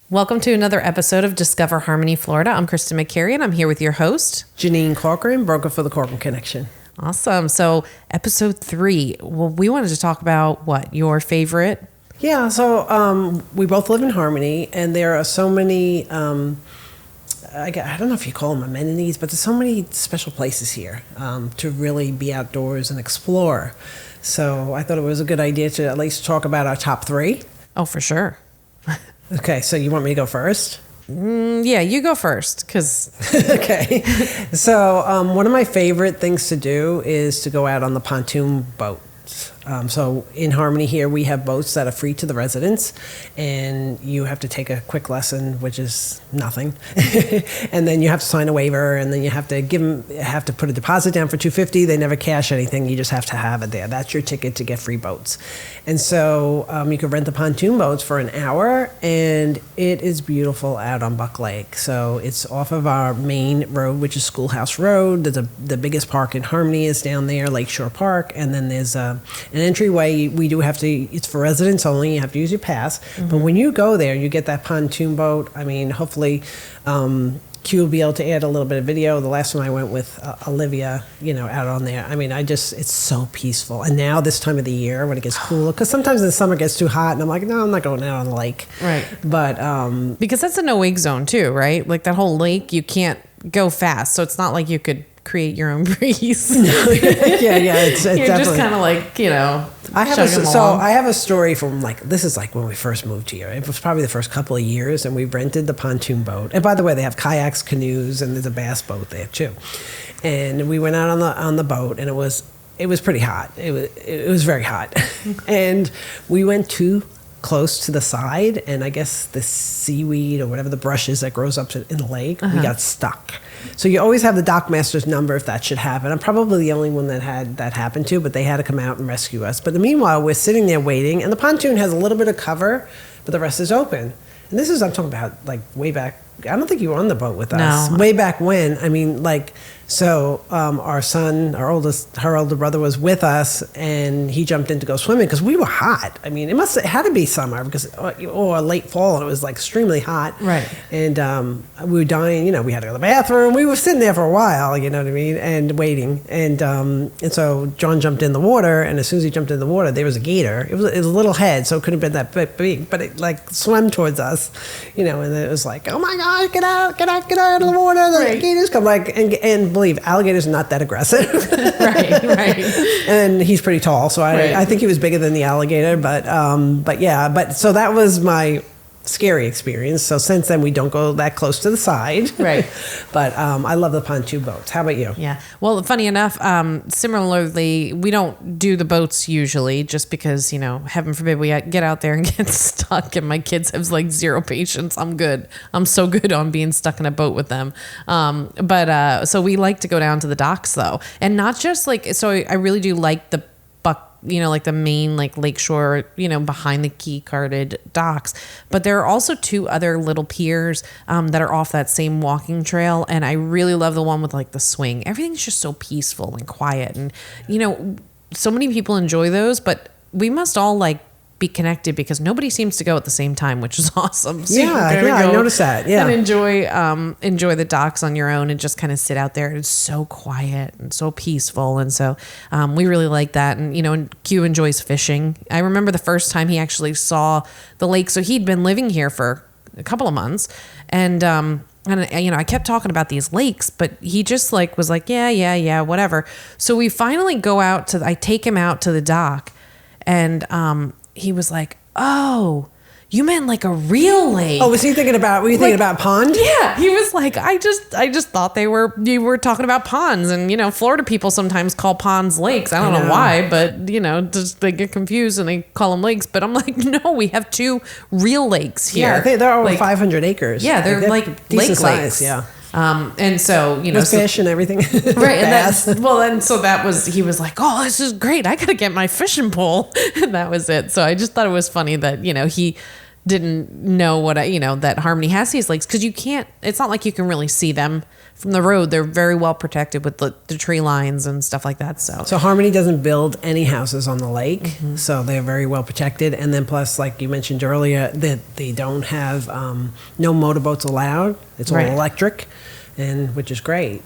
Welcome to another episode of Discover Harmony, Florida. I'm Kristen McCary, and I'm here with your host, Janine Corcoran, broker for the Corcoran Connection. Awesome. So, episode 3. Well, we wanted to talk about what your favorite. Yeah, so we both live in Harmony, and there are so many. I don't know if you call them amenities, but there's so many special places here to really be outdoors and explore. So I thought it was a good idea to at least talk about our top 3. Oh, for sure. Okay, so you want me to go first? Yeah, you go first, because... Okay. So one of my favorite things to do is to go out on the pontoon boat. So in Harmony here, we have boats that are free to the residents, and you have to take a quick lesson, which is nothing. And then you have to sign a waiver, and then you have to put a deposit down for $250. They never cash anything. You just have to have it there. That's your ticket to get free boats. And so you can rent the pontoon boats for an hour, and it is beautiful out on Buck Lake. So it's off of our main road, which is Schoolhouse Road. The biggest park in Harmony is down there, Lakeshore Park, and then there's an entryway. We do have to, it's for residents only. You have to use your pass. Mm-hmm. But when you go there, you get that pontoon boat. I mean, hopefully Q will be able to add a little bit of video. The last time I went with Olivia, out on there. I mean, it's so peaceful. And now this time of the year when it gets cooler, because sometimes in the summer it gets too hot and I'm like, no, I'm not going out on the lake. Right. But because that's a no-wake zone too, right? Like that whole lake, you can't go fast. So it's not like you could create your own breeze. yeah, it's You're definitely just kind of like, I have a story from this is like when we first moved here. It was probably the first couple of years, and we rented the pontoon boat. And by the way, they have kayaks, canoes, and there's a bass boat there too. And we went out on the boat, and it was pretty hot. It was very hot, and we went too close to the side, and I guess the seaweed or whatever the brush is that grows up in the lake, we got stuck. So you always have the dock master's number if that should happen. I'm probably the only one that had that happen to, but they had to come out and rescue us. But meanwhile, we're sitting there waiting, and the pontoon has a little bit of cover, but the rest is open. And this is, I'm talking about way back. I don't think you were on the boat with us. No. Way back when. I mean, so our son, her older brother was with us, and he jumped in to go swimming because we were hot. I mean, it had to be summer or late fall, and it was extremely hot. Right. And we were dying. We had to go to the bathroom. We were sitting there for a while. You know what I mean? And waiting. And so John jumped in the water, and as soon as he jumped in the water, there was a gator. It was a little head, so it couldn't have been that big, but it swam towards us. And it was like, oh my God, get out of the water. The gators come and believe alligators are not that aggressive. right. And he's pretty tall, so I think he was bigger than the alligator. But so that was my scary experience. So since then we don't go that close to the side. Right. But I love the pontoon boats. How about you? Yeah. Well, funny enough, similarly, we don't do the boats usually just because, heaven forbid we get out there and get stuck, and my kids have zero patience. I'm good. I'm so good on being stuck in a boat with them. But so we like to go down to the docks though. And not just so I really do like the the main lakeshore, behind the key carded docks. But there are also 2 other little piers that are off that same walking trail. And I really love the one with the swing. Everything's just so peaceful and quiet. And, so many people enjoy those, but we must all be connected because nobody seems to go at the same time, which is awesome. So I noticed that. Yeah. And enjoy the docks on your own and just kind of sit out there. It's so quiet and so peaceful. And so we really like that. And, and Q enjoys fishing. I remember the first time he actually saw the lake. So he'd been living here for a couple of months. And I kept talking about these lakes, but he just was like, yeah, whatever. So we finally go out I take him out to the dock, and he was like, oh, you meant a real lake. Oh, were you thinking about pond? Yeah. He was like, I just thought you were talking about ponds. And, Florida people sometimes call ponds lakes. I don't know why, but, just they get confused and they call them lakes. But I'm like, no, we have 2 real lakes here. Yeah, they're over 500 acres. Yeah, they're decent lake size, lakes. Yeah. And so, with fish and everything. Right. And so he was like, oh, this is great. I got to get my fishing pole. And that was it. So I just thought it was funny that, he didn't know that Harmony has these lakes, because it's not like you can really see them from the road. They're very well protected with the tree lines and stuff like that. So Harmony doesn't build any houses on the lake, so they're very well protected. And then plus, like you mentioned earlier, that they don't have no motorboats allowed. It's all electric, and which is great,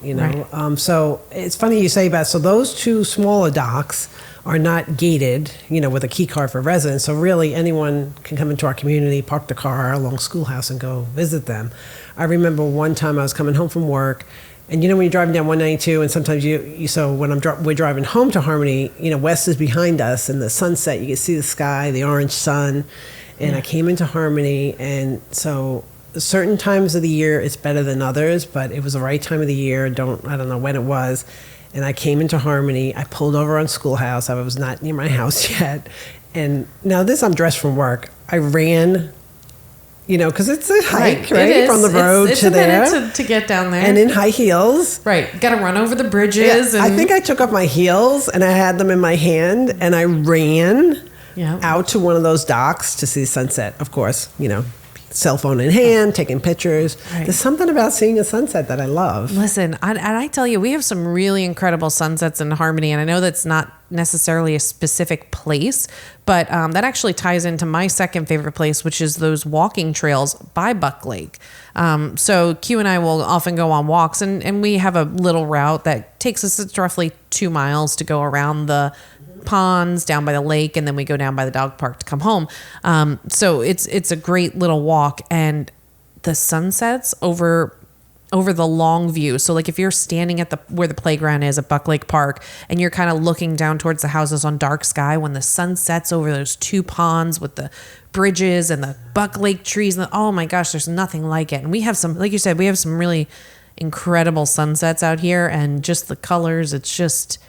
So it's funny you say about, so those two smaller docks are not gated, with a key card for residents. So really anyone can come into our community, park the car along Schoolhouse and go visit them. I remember one time I was coming home from work, and when you're driving down 192, and sometimes so when we're driving home to Harmony, West is behind us, and the sunset, you can see the sky, the orange sun, and I came into Harmony, and so certain times of the year it's better than others, but it was the right time of the year. I don't know when it was. And I came into Harmony. I pulled over on Schoolhouse. I was not near my house yet. And now I'm dressed from work. I ran, because it's a hike, right? From the road it's to a there. minute to get down there. And in high heels. Right. Got to run over the bridges. Yeah, I think I took off my heels and I had them in my hand, and I ran out to one of those docks to see the sunset, of course, cell phone in hand, taking pictures. Right. There's something about seeing a sunset that I love. Listen, and I tell you, we have some really incredible sunsets in Harmony, and I know that's not necessarily a specific place, but that actually ties into my second favorite place, which is those walking trails by Buck Lake. So Q and I will often go on walks, and we have a little route that takes us, it's roughly 2 miles to go around the ponds down by the lake, and then we go down by the dog park to come home. So it's a great little walk, and the sunsets over the long view. So like if you're standing at where the playground is at Buck Lake Park, and you're kind of looking down towards the houses on dark sky, when the sun sets over those 2 ponds with the bridges and the Buck Lake trees, and oh my gosh, there's nothing like it. And we have some, like you said, we have some really incredible sunsets out here, and just the colors, it's just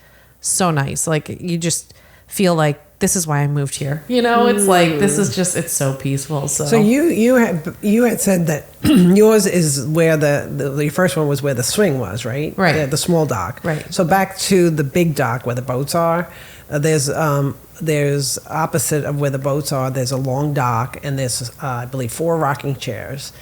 so nice. Like you just feel like this is why I moved here. It's like, this is just, it's so peaceful. So you had said that yours is where the first one was where the swing was, right? Right. The small dock. Right. So back to the big dock where the boats are, there's opposite of where the boats are, there's a long dock, and there's, I believe, 4 rocking chairs.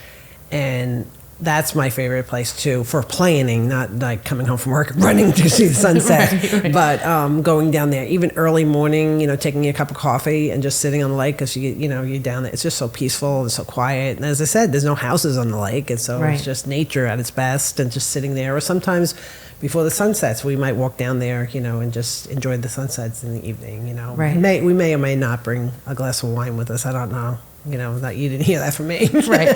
And that's my favorite place too, for planning, not like coming home from work, running to see the sunset, right. But going down there, even early morning, taking a cup of coffee and just sitting on the lake, because you're down there. It's just so peaceful and so quiet. And as I said, there's no houses on the lake, and so It's just nature at its best, and just sitting there. Or sometimes before the sun sets, we might walk down there, and just enjoy the sunsets in the evening. Right. We may or may not bring a glass of wine with us. I don't know. That you didn't hear that from me. Right.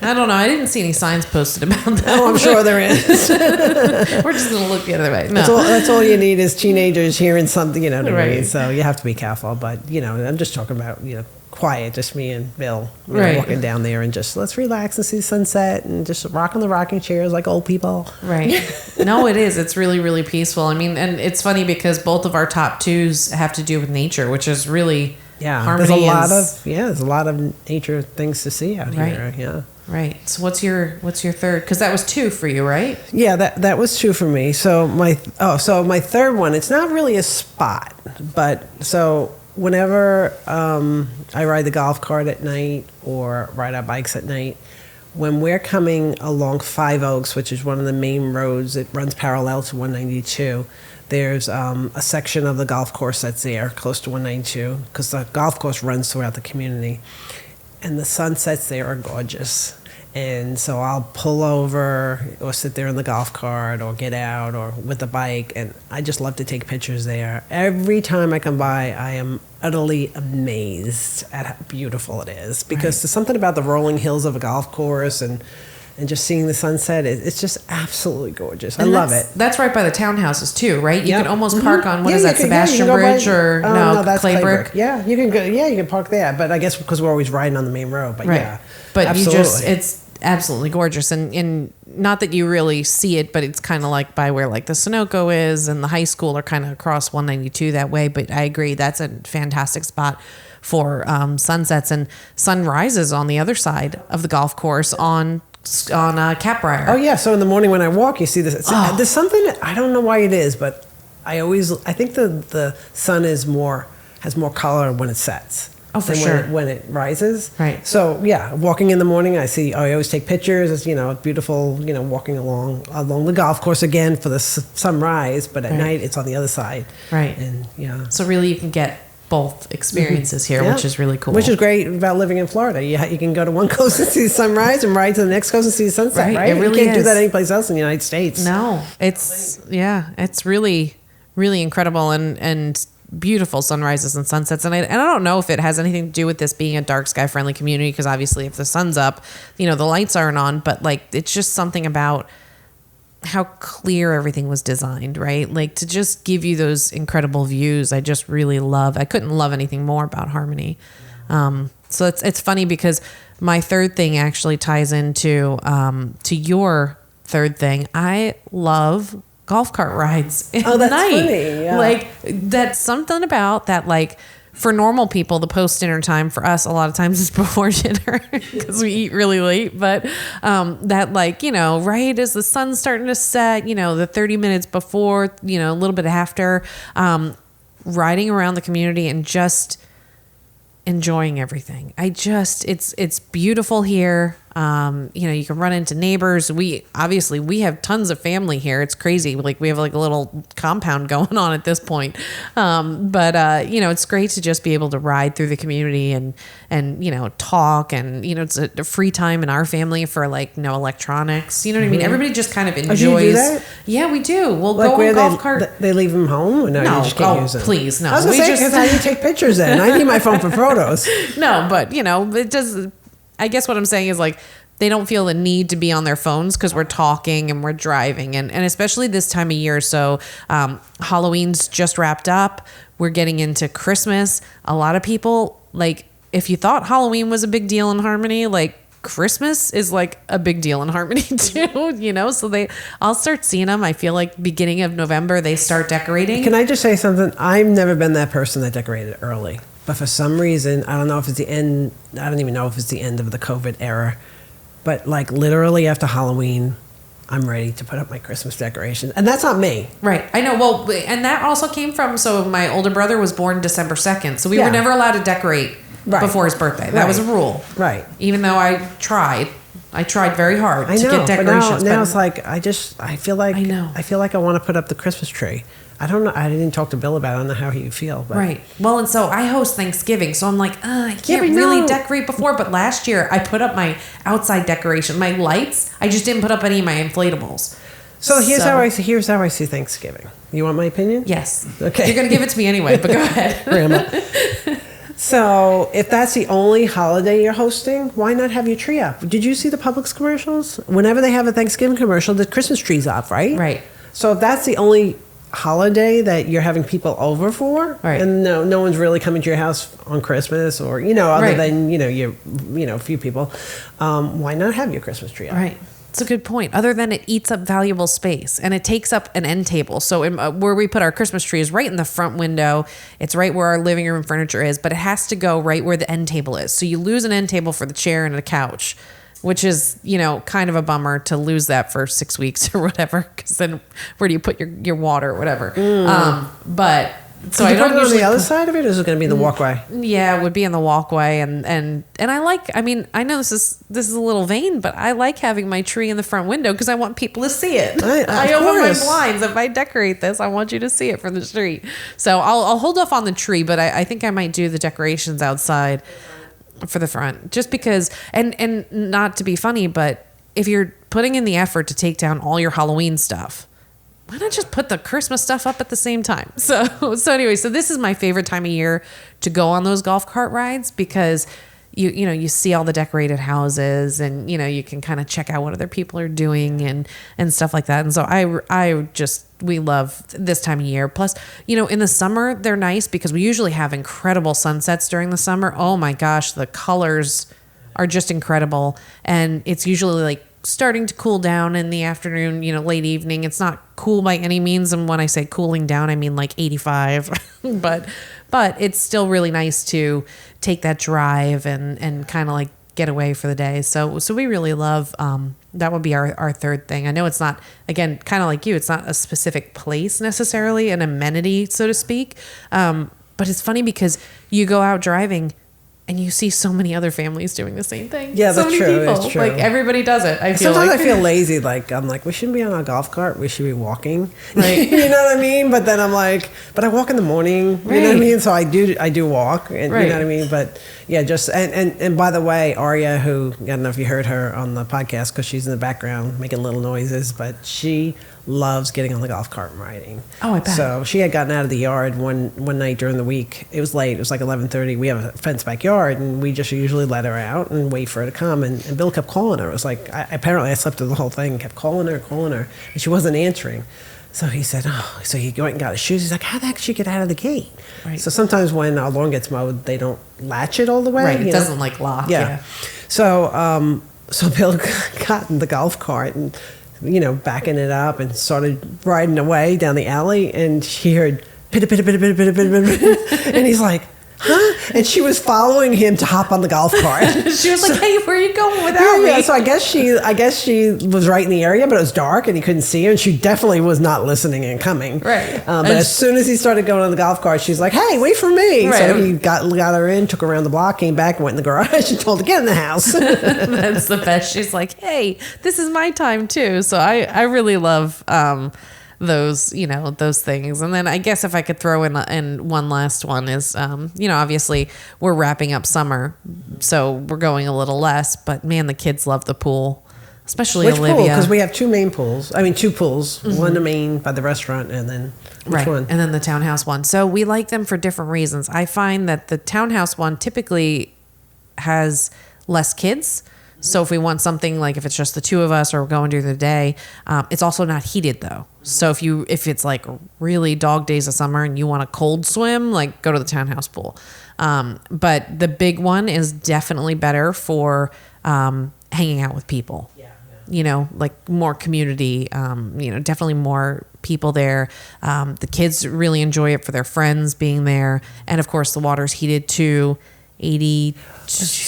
I don't know. I didn't see any signs posted about that. Oh, I'm sure there is. We're just going to look the other way. No. That's all you need is teenagers hearing something, what I mean? Right. So you have to be careful. But, I'm just talking about, quiet, just me and Bill walking down there, and just let's relax and see the sunset and just rock on the rocking chairs like old people. Right. No, it is. It's really, really peaceful. I mean, and it's funny because both of our top 2s have to do with nature, which is really... Yeah, Harmony there's a lot of nature things to see out here. Yeah. Right. So what's your third? Because that was 2 for you, right? Yeah, that was 2 for me. So my third one, it's not really a spot, but so whenever I ride the golf cart at night or ride our bikes at night, when we're coming along 5 Oaks, which is one of the main roads, it runs parallel to 192. There's a section of the golf course that's there close to 192, because the golf course runs throughout the community, and the sunsets there are gorgeous. And so I'll pull over or sit there in the golf cart or get out or with the bike, and I just love to take pictures there. Every time I come by, I am utterly amazed at how beautiful it is, because there's something about the rolling hills of a golf course and just seeing the sunset, it's just absolutely gorgeous. I love it. That's right by the townhouses too, right? You can almost park on, that, Sebastian Bridge or no, that's Claybrook? Yeah, you can go. Yeah, you can park there. But I guess because we're always riding on the main road. But yeah, but absolutely. it's absolutely gorgeous. And not that you really see it, but it's kind of like by where like the Sunoco is and the high school are kind of across 192 that way. But I agree, that's a fantastic spot for sunsets and sunrises on the other side of the golf course on Capbriar. Oh yeah, so in the morning when I walk, you see this. There's something, I don't know why it is, but I think the sun has more color when it sets. Oh, for than sure. when it rises. Right. So yeah, walking in the morning, I always take pictures. It's, it's beautiful, walking along the golf course again for the sunrise, but at Right. night it's on the other side. Right. And yeah. So really you can get both experiences here, Yeah. which is really cool. Which is great about living in Florida. You can go to one coast and see the sunrise and ride to the next coast and see the sunset, Right, right? it really you can't do is. that anyplace else in the United States. No, it's really, really incredible and beautiful sunrises and sunsets. And I don't know if it has anything to do with this being a dark sky friendly community, because obviously if the sun's up, the lights aren't on, but like, it's just something about how clear everything was designed, right? Like to just give you those incredible views. I just really love, I couldn't love anything more about Harmony. So it's funny because my third thing actually ties into, to your third thing. I love golf cart rides at Oh, that's night. funny, yeah. Like that's something about that, like, for normal people, the post-dinner time for us a lot of times is before dinner because we eat really late. But that, like, right as the sun's starting to set, the 30 minutes before, a little bit after, riding around the community and just enjoying everything. It's beautiful here. You can run into neighbors. We have tons of family here. It's crazy. Like we have like a little compound going on at this point. But it's great to just be able to ride through the community and talk and, it's a free time in our family for like no electronics. You know what I mean? Everybody just kind of enjoys. do you do that? Yeah, we do. We'll Like go where on golf cart. they leave them home? Or no, No, you just can't oh, use them. please, no. I was going We to say, just- because how do you take pictures then? I need my phone for photos. No, but it does. I guess what I'm saying is like they don't feel the need to be on their phones because we're talking and we're driving, and especially this time of year. So Halloween's just wrapped up. We're getting into Christmas. A lot of people, like, if you thought Halloween was a big deal in Harmony, like Christmas is like a big deal in Harmony too. So I'll start seeing them. I feel like beginning of November they start decorating. Can I just say something? I've never been that person that decorated early. But for some reason, I don't know if it's the end, I don't even know if it's the end of the COVID era, but like literally after Halloween, I'm ready to put up my Christmas decorations. And that's not me. Right. I know. Well, and that also came from, so my older brother was born December 2nd. So we Yeah. were never allowed to decorate before his birthday. That was a rule. Right. Even though I tried very hard I to know, get but decorations. now it's like, I feel like, I know. I feel like I want to put up the Christmas tree. I don't know. I didn't talk to Bill about it. I don't know how he feel. But. Right. Well, and so I host Thanksgiving, so I'm like, I can't but really no. decorate before. But last year I put up my outside decoration, my lights. I just didn't put up any of my inflatables. So here's how I see Thanksgiving. You want my opinion? Yes. Okay. You're gonna give it to me anyway, but go ahead. Grandma. So if that's the only holiday you're hosting, why not have your tree up? Did you see the Publix commercials? Whenever they have a Thanksgiving commercial, the Christmas tree's up, right? Right. So if that's the only holiday that you're having people over for, Right. and no one's really coming to your house on Christmas, or other Right. than a few people, why not have your Christmas tree up? Right. It's a good point. Other than it eats up valuable space and it takes up an end table. So where we put our Christmas tree is right in the front window. It's right where our living room furniture is, but it has to go right where the end table is. So you lose an end table for the chair and the couch, which is, kind of a bummer to lose that for 6 weeks or whatever. Because then where do you put your water or whatever? But so Did I you put don't it on usually the other side of it, or is it going to be in the walkway? Yeah, it would be in the walkway, and I mean, I know this is a little vain, but I like having my tree in the front window because I want people to see it. I Of open my course. blinds. If I decorate this, I want you to see it from the street. So I'll hold off on the tree, but I think I might do the decorations outside for the front, just because, and not to be funny, but if you're putting in the effort to take down all your Halloween stuff, why not just put the Christmas stuff up at the same time? So anyway, so this is my favorite time of year to go on those golf cart rides because you see all the decorated houses and you can kind of check out what other people are doing and stuff like that. And so we love this time of year. Plus, in the summer they're nice because we usually have incredible sunsets during the summer. Oh my gosh, the colors are just incredible, and it's usually like starting to cool down in the afternoon, late evening. It's not cool by any means. And when I say cooling down, I mean like 85, but it's still really nice to take that drive and kind of like get away for the day. So we really love, that would be our third thing. I know it's not, again, kind of like you, it's not a specific place necessarily, an amenity, so to speak. But it's funny because you go out driving And you see so many other families doing the same thing. Yeah, so that's many true. people. It's true. Like everybody does it. I feel Sometimes like I feel lazy. Like I'm like, we shouldn't be on a golf cart. We should be walking. Right. You know what I mean? But then I'm like, but I walk in the morning. You know what I Right. mean? So I do walk, and Right. you know what I mean. But yeah, just and by the way, Arya, who I don't know if you heard her on the podcast because she's in the background making little noises, but she loves getting on the golf cart and riding. Oh, I bet. So she had gotten out of the yard one night during the week. It was late. It was like 11:30. We have a fenced backyard, and we just usually let her out and wait for her to come. And Bill kept calling her. It was like apparently I slept through the whole thing. And kept calling her, and she wasn't answering. So he said, oh, so he went and got his shoes. He's like, how the heck did she get out of the gate? Right. So sometimes when our lawn gets mowed, they don't latch it all the way. Right. It you know? doesn't like lock. Yeah. So Bill got in the golf cart and, backing it up and started riding away down the alley, and she heard pitter, pitter, pitter, pitter, pitter, pitter, pitter, and he's like, huh? And she was following him to hop on the golf cart. She was like, hey, where are you going without me? Yeah, so I guess she was right in the area, but it was dark and he couldn't see her, and she definitely was not listening and coming. Right. But as soon as he started going on the golf cart, she's like, hey, wait for me. Right. So he got her in, took her around the block, came back, went in the garage and told her, get in the house. That's the best. She's like, hey, this is my time too. So I really love those things. And then I guess if I could throw in one last one is obviously we're wrapping up summer, so we're going a little less, but man, the kids love the pool, especially Which pool? Olivia. Because we have two pools. Mm-hmm. One the main by the restaurant, and then which one? And then the townhouse one. So we like them for different reasons. I find that the townhouse one typically has less kids. So if we want something like if it's just the two of us or we're going during the day, it's also not heated though. So if it's like really dog days of summer and you want a cold swim, like go to the townhouse pool. But the big one is definitely better for hanging out with people. Yeah. Like more community, definitely more people there. The kids really enjoy it for their friends being there. And of course the water's heated to 82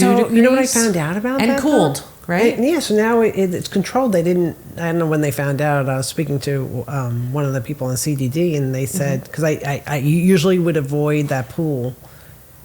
degrees. You know what I found out about and that? Cooled, right? Yeah, so now it's controlled. I don't know when they found out. I was speaking to one of the people in CDD, and they said, because I usually would avoid that pool,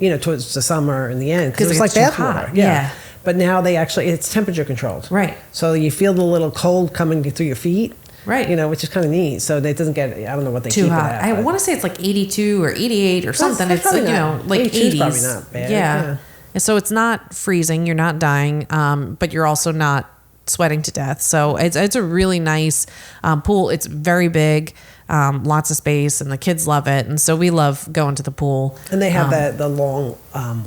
towards the summer in the end, because it's like bath water. Yeah. But now it's temperature controlled. Right. So you feel the little cold coming through your feet. Right. Which is kind of neat. So it doesn't get, I don't know what they Too keep hot. it at. I want to say it's like 82 or 88 or something. That's It's probably like 82 is 80s. probably not bad, Yeah. yeah. And so it's not freezing. You're not dying, but you're also not sweating to death. So it's a really nice pool. It's very big, lots of space, and the kids love it. And so we love going to the pool. And they have the long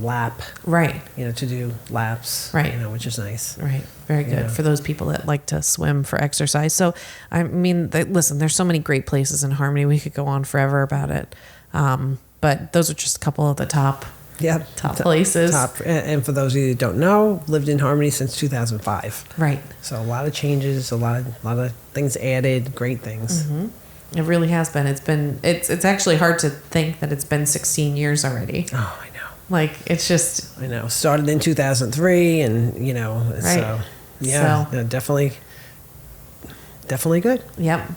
lap, Right. to do laps, Right. which is nice. Right. Very good Yeah. for those people that like to swim for exercise. So, I mean, listen, there's so many great places in Harmony. We could go on forever about it. But those are just a couple of the top places. And for those of you that don't know, lived in Harmony since 2005. Right. So a lot of changes, a lot of things added, great things. Mm-hmm. It really has been. It's actually hard to think that it's been 16 years already. Oh, I know. Like, it's just... I know. Started in 2003, and, Right. so, yeah, So- definitely good. Yep.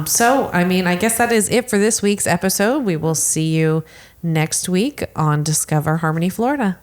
So, I mean, I guess that is it for this week's episode. We will see you next week on Discover Harmony, Florida.